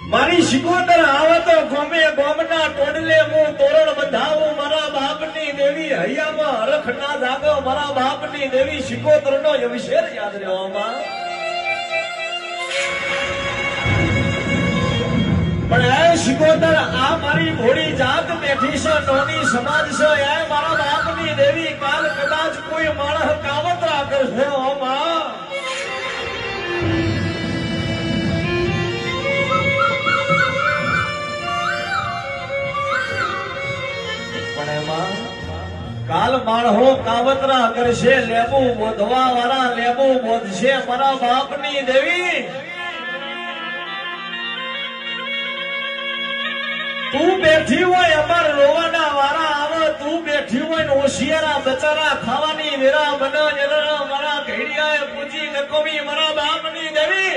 મારી શિકોતર આવે તો ગમે ગોમના ટોડલે હું તોરણ બંધાવું મારા બાપની દેવી હૈયામાં હરખ ના જાગો મારા બાપની દેવી શિકોતરનો અવિશેર યાદ રહ્યો માં પણ એ શિકોતર આ મારી ભોળી જાત બેઠી છે નોની સમાજ છે એ મારા બાપની દેવી કાલ કદાચ કોઈ માણસ કાવતરા કરશે ઓ માં કાલ માણહો કાવતરા કરશે લેબુ બોધવા વાળા લેબુ બોધશે મારા બાપની દેવી તું બેઠી હોય અમાર રોવાના વાળા આવે તું બેઠી હોય ને હોશિયારા બચારા ખાવાની વેરા બના મારા ઘેડિયાએ પૂજી નકોમી મારા બાપની દેવી